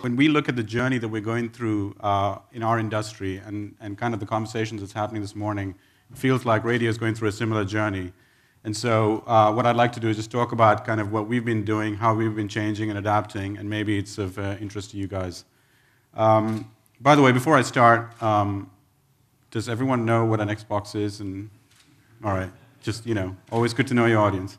when we look at the journey that we're going through in our industry and kind of the conversations that's happening this morning, it feels like radio is going through a similar journey. And so what I'd like to do is just talk about kind of what we've been doing, how we've been changing and adapting, and maybe it's of interest to you guys. By the way, before I start, does everyone know what an Xbox is? And all right, just, always good to know your audience.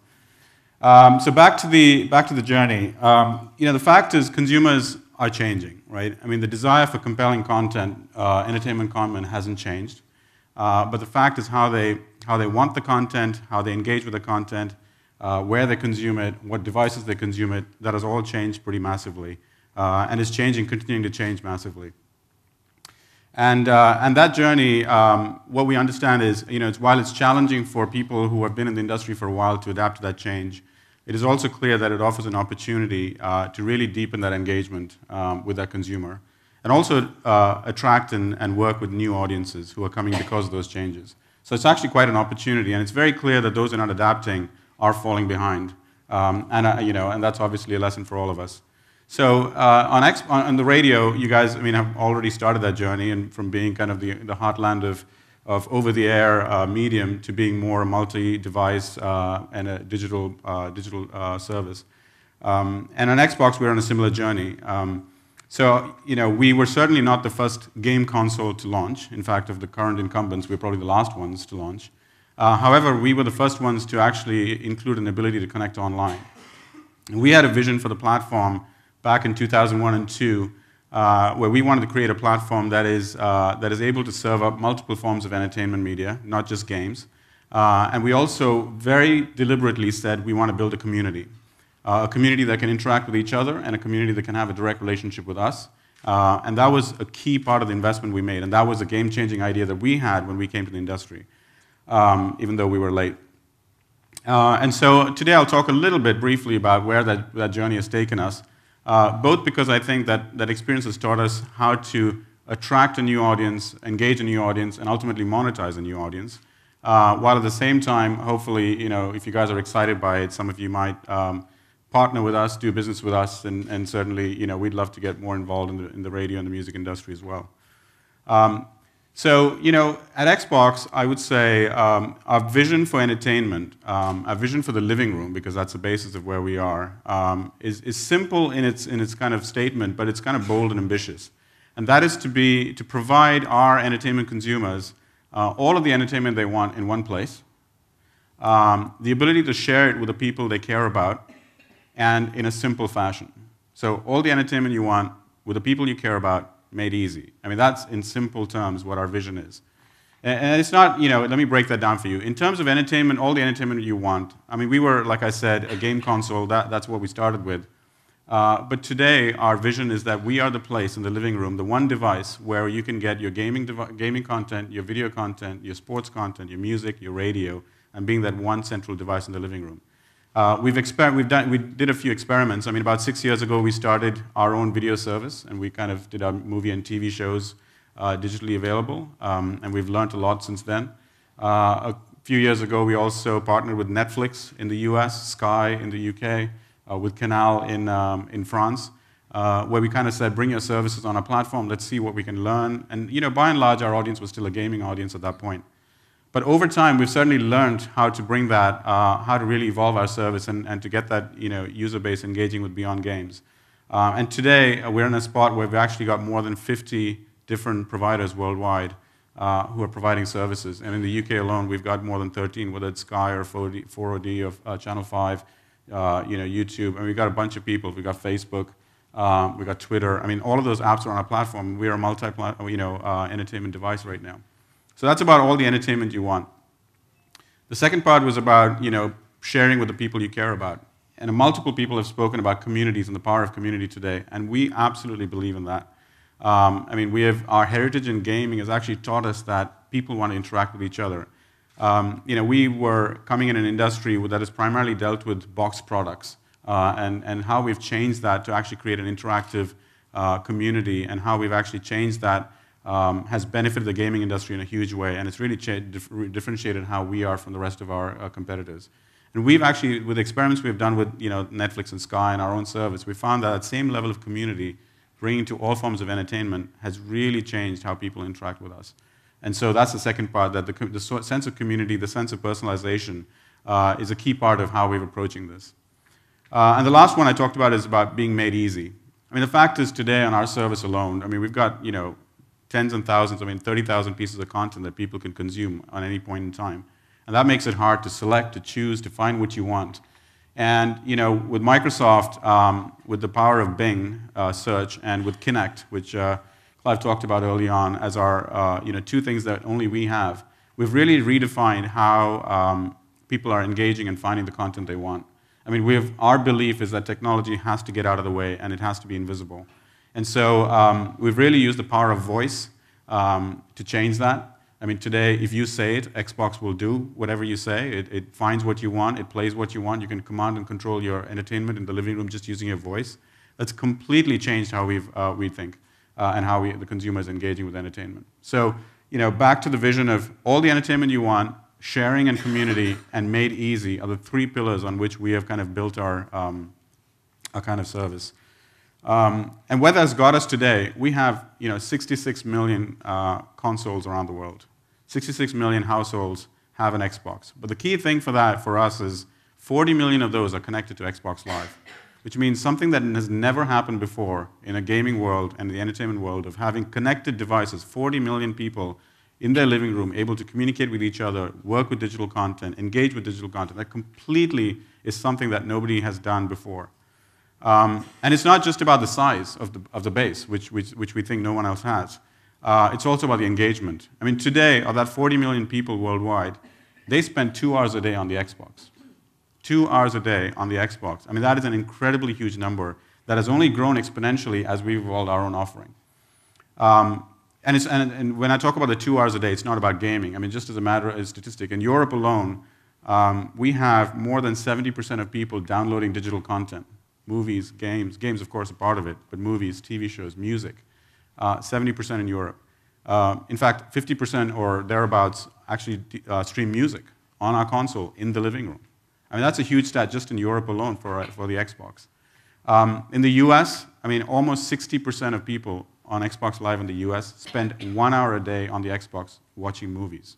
So back to the journey. The fact is consumers are changing, right? I mean, the desire for compelling content, entertainment content hasn't changed. But the fact is how they want the content, how they engage with the content, where they consume it, what devices they consume it, that has all changed pretty massively. And is continuing to change massively. And that journey, what we understand is, while it's challenging for people who have been in the industry for a while to adapt to that change, it is also clear that it offers an opportunity to really deepen that engagement with that consumer, and also attract and work with new audiences who are coming because of those changes. So it's actually quite an opportunity, and it's very clear that those who are not adapting are falling behind, and that's obviously a lesson for all of us. So on the radio, you guys, have already started that journey, and from being kind of the heartland of over-the-air medium to being more a multi-device and a digital service. And on Xbox, we're on a similar journey. We were certainly not the first game console to launch. In fact, of the current incumbents, we're probably the last ones to launch. However, we were the first ones to actually include an ability to connect online. And we had a vision for the platform back in 2001 and 2002, where we wanted to create a platform that is able to serve up multiple forms of entertainment media, not just games. And we also very deliberately said we want to build a community that can interact with each other, and a community that can have a direct relationship with us. And that was a key part of the investment we made, and that was a game-changing idea that we had when we came to the industry, even though we were late. And so today I'll talk a little bit briefly about where that journey has taken us. Both because I think that experience has taught us how to attract a new audience, engage a new audience, and ultimately monetize a new audience. While at the same time, hopefully, if you guys are excited by it, some of you might partner with us, do business with us, and certainly, we'd love to get more involved in the radio and the music industry as well. At Xbox, I would say our vision for entertainment, our vision for the living room, because that's the basis of where we are, is simple in its kind of statement, but it's kind of bold and ambitious. And that is to provide our entertainment consumers all of the entertainment they want in one place, the ability to share it with the people they care about, and in a simple fashion. So all the entertainment you want with the people you care about, made easy. That's in simple terms what our vision is. And it's not, let me break that down for you. In terms of entertainment, all the entertainment you want, we were, like I said, a game console, that's what we started with. But today, our vision is that we are the place in the living room, the one device where you can get your gaming content, your video content, your sports content, your music, your radio, and being that one central device in the living room. We did a few experiments. About 6 years ago, we started our own video service, and we kind of did our movie and TV shows digitally available, and we've learned a lot since then. A few years ago, we also partnered with Netflix in the US, Sky in the UK, with Canal in France, where we kind of said, bring your services on our platform, let's see what we can learn. And by and large, our audience was still a gaming audience at that point. But over time, we've certainly learned how to bring that, how to really evolve our service and to get that user base engaging with beyond games. And today, we're in a spot where we've actually got more than 50 different providers worldwide who are providing services. And in the UK alone, we've got more than 13, whether it's Sky or 4OD or Channel 5, YouTube. And we've got a bunch of people. We've got Facebook, we've got Twitter. All of those apps are on our platform. We are a entertainment device right now. So that's about all the entertainment you want. The second part was about, sharing with the people you care about. And multiple people have spoken about communities and the power of community today, and we absolutely believe in that. Our heritage in gaming has actually taught us that people want to interact with each other. We were coming in an industry that has primarily dealt with box products, and how we've changed that to actually create an interactive community, and how we've actually changed that has benefited the gaming industry in a huge way, and it's really differentiated how we are from the rest of our competitors. And we've actually, with experiments we've done with Netflix and Sky and our own service, we found that same level of community bringing to all forms of entertainment has really changed how people interact with us. And so that's the second part, that the sense of community, the sense of personalization is a key part of how we're approaching this. And the last one I talked about is about being made easy. I mean, the fact is today on our service alone, I mean, we've got, tens and thousands, 30,000 pieces of content that people can consume on any point in time. And that makes it hard to select, to choose, to find what you want. And, with Microsoft, with the power of Bing search, and with Kinect, which Clive talked about early on as our, two things that only we have, we've really redefined how people are engaging and finding the content they want. I mean, our belief is that technology has to get out of the way and it has to be invisible. And so we've really used the power of voice to change that. I mean, today, if you say it, Xbox will do whatever you say. It finds what you want, it plays what you want. You can command and control your entertainment in the living room just using your voice. That's completely changed how we think and how the consumer is engaging with entertainment. So, back to the vision of all the entertainment you want, sharing and community, and made easy are the three pillars on which we have kind of built our kind of service. And where that's got us today, we have 66 million consoles around the world. 66 million households have an Xbox. But the key thing for us is 40 million of those are connected to Xbox Live, which means something that has never happened before in a gaming world and the entertainment world of having connected devices, 40 million people in their living room able to communicate with each other, work with digital content, engage with digital content. That completely is something that nobody has done before. And it's not just about the size of the base, which we think no one else has. It's also about the engagement. I mean, today, of that 40 million people worldwide, they spend 2 hours a day on the Xbox. 2 hours a day on the Xbox. I mean, that is an incredibly huge number that has only grown exponentially as we've evolved our own offering. And when I talk about the 2 hours a day, it's not about gaming. I mean, just as a matter of statistic, in Europe alone, we have more than 70% of people downloading digital content. Movies, games. Games, of course, are part of it, but movies, TV shows, music. 70% in Europe. In fact, 50% or thereabouts actually stream music on our console in the living room. I mean, that's a huge stat just in Europe alone for the Xbox. In the US, I mean, almost 60% of people on Xbox Live in the US spend 1 hour a day on the Xbox watching movies.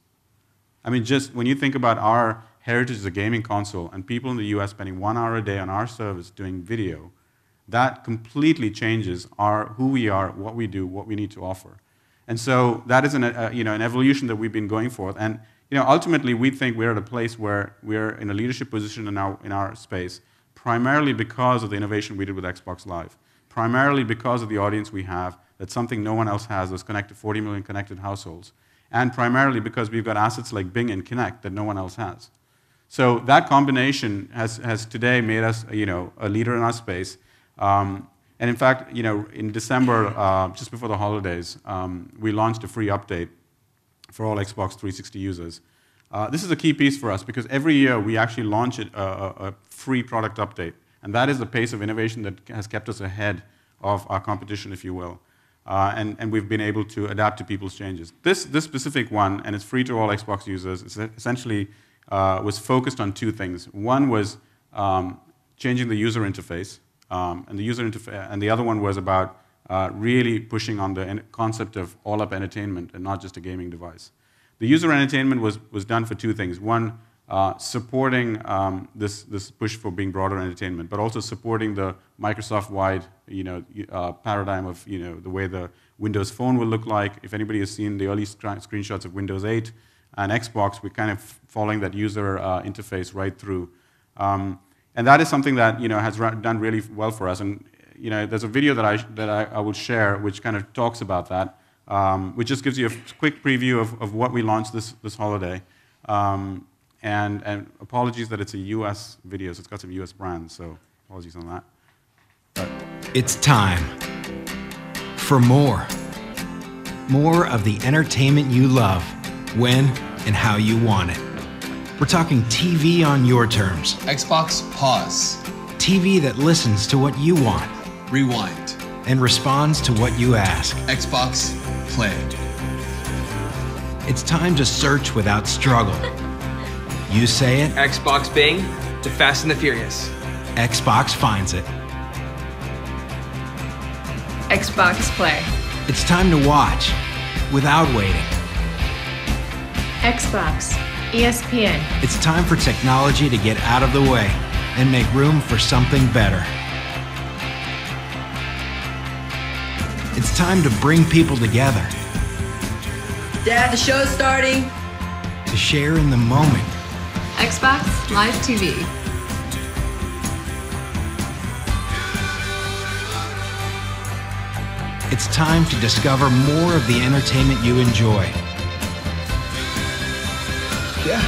I mean, just when you think about our heritage as a gaming console and people in the US spending 1 hour a day on our service doing video, that completely changes who we are, what we do, what we need to offer. And so that is an evolution that we've been going for. And ultimately, we think we're at a place where we're in a leadership position in our space, primarily because of the innovation we did with Xbox Live, primarily because of the audience we have. That's something no one else has, those 40 million connected households, and primarily because we've got assets like Bing and Kinect that no one else has. So that combination has today made us a leader in our space. And in fact, in December, just before the holidays, we launched a free update for all Xbox 360 users. This is a key piece for us because every year we actually launch a free product update. And that is the pace of innovation that has kept us ahead of our competition, if you will. And we've been able to adapt to people's changes. This specific one, and it's free to all Xbox users, essentially was focused on two things. One was changing the user interface, and the other one was about really pushing on the concept of all-up entertainment and not just a gaming device. The user entertainment was done for two things. One, supporting this push for being broader entertainment, but also supporting the Microsoft-wide paradigm of the way the Windows Phone will look like. If anybody has seen the early screenshots of Windows 8 and Xbox, we're kind of following that user interface right through. And that is something that has done really well for us. And there's a video that I will share which kind of talks about that, which just gives you a quick preview of what we launched this holiday. And apologies that it's a US video, so it's got some US brands, so apologies on that. But it's time for more. More of the entertainment you love, when and how you want it. We're talking TV on your terms. Xbox Pause. TV that listens to what you want. Rewind. And responds to what you ask. Xbox Play. It's time to search without struggle. You say it. Xbox Bing to Fast and the Furious. Xbox finds it. Xbox Play. It's time to watch without waiting. Xbox, ESPN. It's time for technology to get out of the way and make room for something better. It's time to bring people together. Dad, the show's starting. To share in the moment. Xbox Live TV. It's time to discover more of the entertainment you enjoy. Yeah.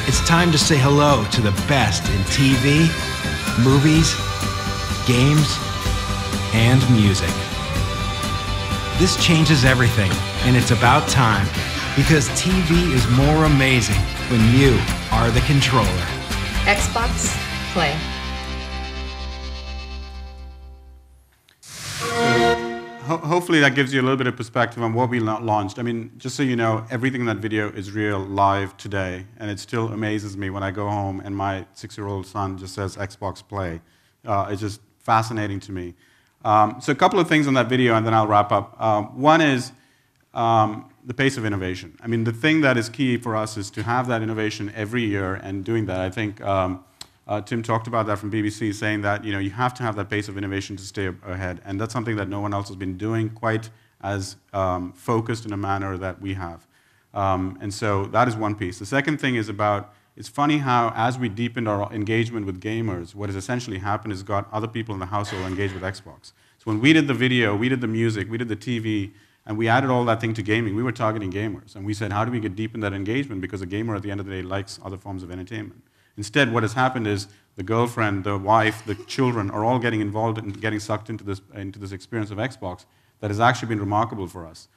It's time to say hello to the best in TV, movies, games, and music. This changes everything, and it's about time, because TV is more amazing when you are the controller. Xbox Play. Hopefully that gives you a little bit of perspective on what we launched. I mean, just so you know, everything in that video is real, live today, and it still amazes me when I go home and my 6-year-old son just says Xbox Play. It's just fascinating to me. So a couple of things on that video, and then I'll wrap up. One is the pace of innovation. I mean, the thing that is key for us is to have that innovation every year, and doing that, I think Tim talked about that from BBC, saying that you have to have that pace of innovation to stay ahead, and that's something that no one else has been doing quite as focused in a manner that we have. And so that is one piece. The second thing is about, it's funny how as we deepened our engagement with gamers, what has essentially happened is got other people in the household engaged with Xbox. So when we did the video, we did the music, we did the TV, and we added all that thing to gaming, we were targeting gamers. And we said, how do we deepen that engagement? Because a gamer at the end of the day likes other forms of entertainment. Instead, what has happened is the girlfriend, the wife, the children are all getting involved and getting sucked into this experience of Xbox that has actually been remarkable for us.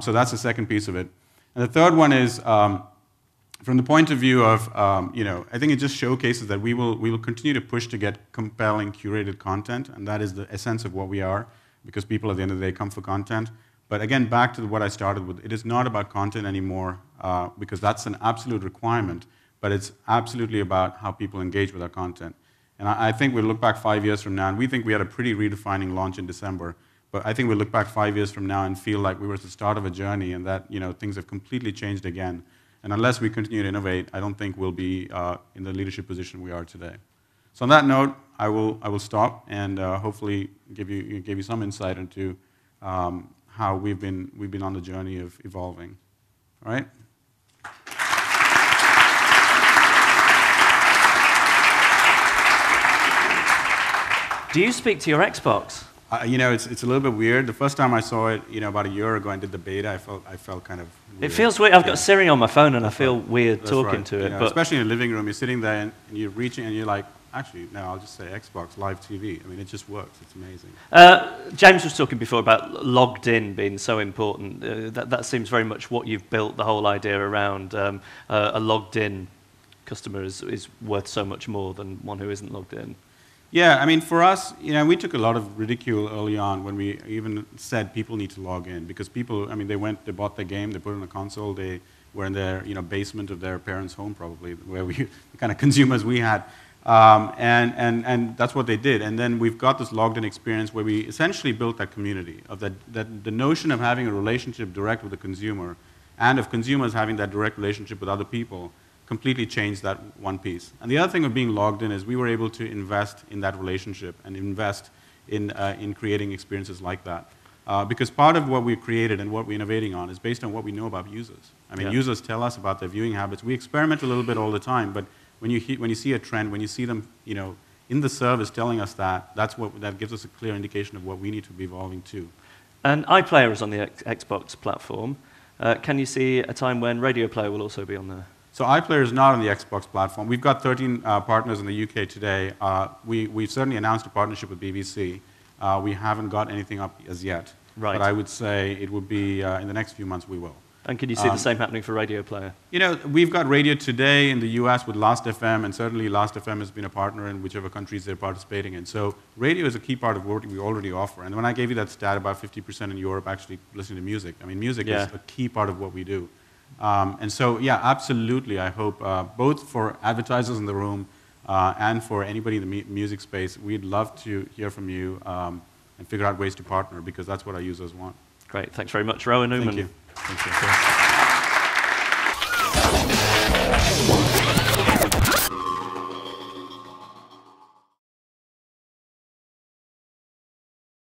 So that's the second piece of it. And the third one is, from the point of view of, I think it just showcases that we will continue to push to get compelling, curated content, and that is the essence of what we are, because people at the end of the day come for content. But again, back to what I started with, it is not about content anymore, because that's an absolute requirement, but it's absolutely about how people engage with our content. And I think we'll look back 5 years from now, and we think we had a pretty redefining launch in December, but I think we'll look back 5 years from now and feel like we were at the start of a journey, and that things have completely changed again. And unless we continue to innovate, I don't think we'll be in the leadership position we are today. So on that note, I will stop and hopefully give you some insight into how we've been on the journey of evolving. All right? Do you speak to your Xbox? It's a little bit weird. The first time I saw it, about a year ago and did the beta, I felt kind of weird. It feels weird. I've got Siri on my phone and I feel weird talking to it. But especially in the living room, you're sitting there and you're reaching and you're like, actually, no, I'll just say Xbox Live TV. I mean, it just works. It's amazing. James was talking before about logged in being so important. That seems very much what you've built the whole idea around. A logged in customer is worth so much more than one who isn't logged in. Yeah, I mean, for us, we took a lot of ridicule early on when we even said people need to log in, because people, they bought their game, they put it on a console, they were in their basement of their parents' home probably, where the kind of consumers we had, and that's what they did. And then we've got this logged in experience where we essentially built that community of that the notion of having a relationship direct with the consumer, and of consumers having that direct relationship with other people, completely changed that one piece. And the other thing of being logged in is we were able to invest in that relationship and invest in creating experiences like that. Because part of what we've created and what we're innovating on is based on what we know about users. Users tell us about their viewing habits. We experiment a little bit all the time, but when you see a trend, when you see them in the service telling us that gives us a clear indication of what we need to be evolving to. And iPlayer is on the Xbox platform. Can you see a time when Radio Player will also be on there? So iPlayer is not on the Xbox platform. We've got 13 partners in the UK today. We've certainly announced a partnership with BBC. We haven't got anything up as yet. Right. But I would say it would be in the next few months we will. And can you see the same happening for Radio Player? We've got radio today in the US with Last.fm, and certainly Last.fm has been a partner in whichever countries they're participating in. So radio is a key part of what we already offer. And when I gave you that stat about 50% in Europe actually listening to music, music is a key part of what we do. And so, yeah, absolutely, I hope, both for advertisers in the room, and for anybody in the music space, we'd love to hear from you and figure out ways to partner, because that's what our users want. Great. Thanks very much, Rohan Oommen. Thank you. Thank you.